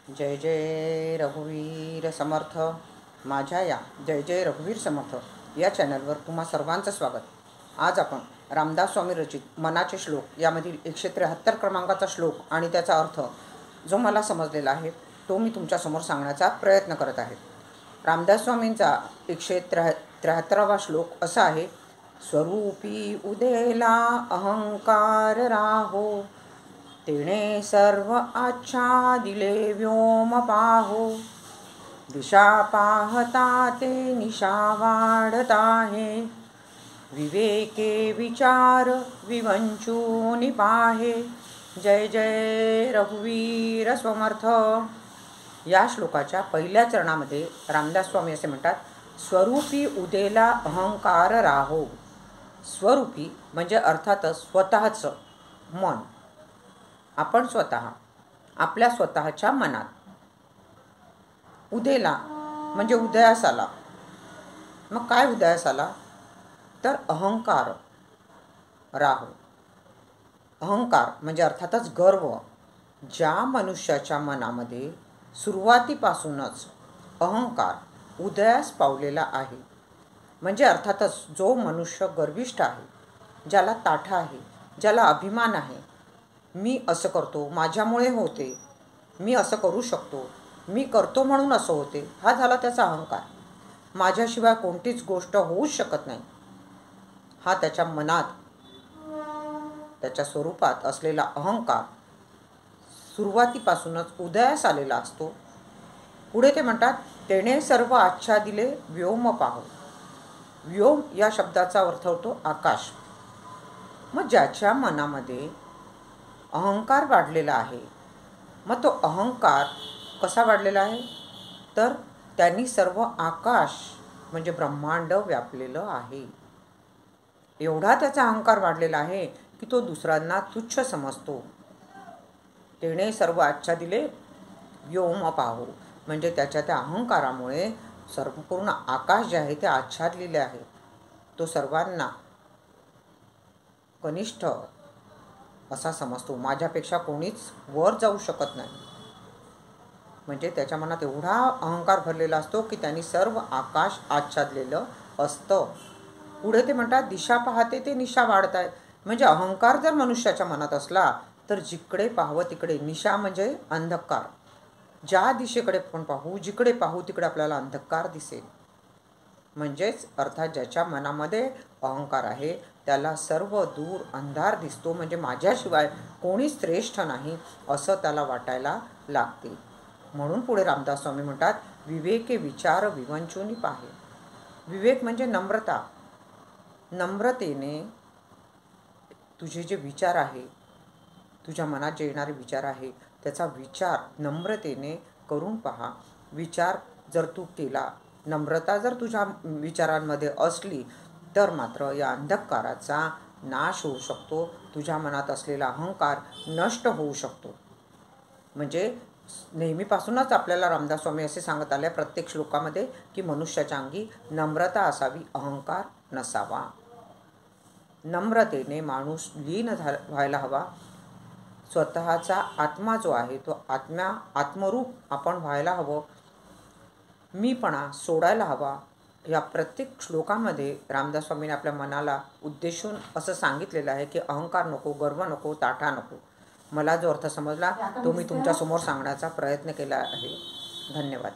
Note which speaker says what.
Speaker 1: जय जय रघुवीर समर्थ. माझ्या या जय जय रघुवीर समर्थ या चॅनलवर तुम्हा सर्वांचं स्वागत. आज आपण रामदास स्वामी रचित मनाचे श्लोक यामधील 173 क्रमांकाचा श्लोक आणि त्याचा अर्थ जो मला समजलेला आहे तो मी तुमच्यासमोर सांगण्याचा प्रयत्न करत आहे. रामदास स्वामींचा 173वा श्लोक असा आहे. स्वरूपी उदेला अहंकार राहो, तेणे सर्व आच्छादिले व्योम पाहो. दिशा पाहता ते निशा वाढत आहे, विवेके विचार विवंचूनि पाहे. जय जय रघुवीर समर्थ. या श्लोकाच्या पहिल्या चरणामध्ये रामदास स्वामी असे म्हणतात, स्वरूपी उदेला अहंकार राहो. स्वरूपी म्हणजे अर्थातच स्वतःचं मन. आपण स्वतः आपल्या स्वतःच्या मनात. उदेला म्हणजे उदयास आला. मग काय उदयास आला तर अहंकार राहो. अहंकार म्हणजे अर्थातच गर्व. ज्या मनुष्याच्या मनामध्ये सुरुवातीपासूनच अहंकार उदयास पावलेला आहे, म्हणजे अर्थातच जो मनुष्य गर्विष्ठ आहे, ज्याला ताठा आहे, ज्याला अभिमान आहे, मी असं करतो, माझ्यामुळे होते, मी असं करू शकतो, मी करतो म्हणून असं होते, हा झाला त्याचा अहंकार. माझ्याशिवाय कोणतीच गोष्ट होऊच शकत नाही, हा त्याच्या मनात त्याच्या स्वरूपात असलेला अहंकार सुरुवातीपासूनच उदयास आलेला असतो. पुढे ते म्हणतात, तेणे सर्व आच्छादिले व्योम पाहो. व्योम या शब्दाचा अर्थ होतो आकाश. मग ज्याच्या मनामध्ये अहंकार वाढलेला आहे, मग तो अहंकार कसा वाढलेला आहे तर त्यांनी सर्व आकाश म्हणजे ब्रह्मांड व्यापलेलं आहे. एवढा त्याचा अहंकार वाढलेला आहे की तो दुसऱ्यांना तुच्छ समजतो. तेणे सर्व आच्छादिले व्योम पाहो म्हणजे त्याच्या त्या अहंकारामुळे संपूर्ण आकाश जे आहे ते आच्छादलेले आहे. तो सर्वांना कनिष्ठ असा समजतो. माझ्यापेक्षा कोणीच वर जाऊ शकत नाही. म्हणजे त्याच्या मनात एवढा अहंकार भरलेला असतो की त्यांनी सर्व आकाश आच्छादलेलं असतं. पुढे ते म्हणतात, दिशा पाहते ते निशा वाढत आहे. म्हणजे अहंकार जर मनुष्याच्या मनात असला तर जिकडे पाहावं तिकडे, निशा म्हणजे अंधकार. ज्या दिशेकडे आपण पाहू, जिकडे पाहू तिकडे आपल्याला अंधकार दिसेल. म्हणजेच अर्थात ज्याच्या मनामध्ये अहंकार आहे त्याला सर्व दूर अंधार दिसतो. म्हणजे माझ्याशिवाय कोणीच श्रेष्ठ नाही असं त्याला वाटायला लागते. म्हणून पुढे रामदास स्वामी म्हणतात, विवेके विचार विवंचूनि पाहे. विवेक म्हणजे नम्रता. नम्रतेने तुझे जे विचार आहे, तुझ्या मनात जे येणारे विचार आहे त्याचा विचार नम्रतेने करून पहा. विचार जर तू केला, नम्रता जर तुझ्या विचारांमध्ये असली तर मात्र या अंधकाराचा नाश होऊ शकतो. तुझ्या मनात असलेला अहंकार नष्ट होऊ शकतो. म्हणजे नेहमीपासूनच आपल्याला रामदास स्वामी असे सांगत आले प्रत्येक श्लोकामध्ये की मनुष्याच्या अंगी नम्रता असावी, अहंकार नसावा. नम्रतेने माणूस लीन व्हायला हवा. स्वतःचा आत्मा जो आहे तो आत्मरूप आपण व्हायला हवं. मीपणा सोडायला हवा. या प्रत्येक श्लोकामध्ये रामदास स्वामींनी आपल्या मनाला उद्देशून असं सांगितलेलं आहे की अहंकार नको, गर्व नको, ताठा नको. मला जो अर्थ समजला तो मी तुमच्यासमोर सांगण्याचा प्रयत्न केला आहे. धन्यवाद.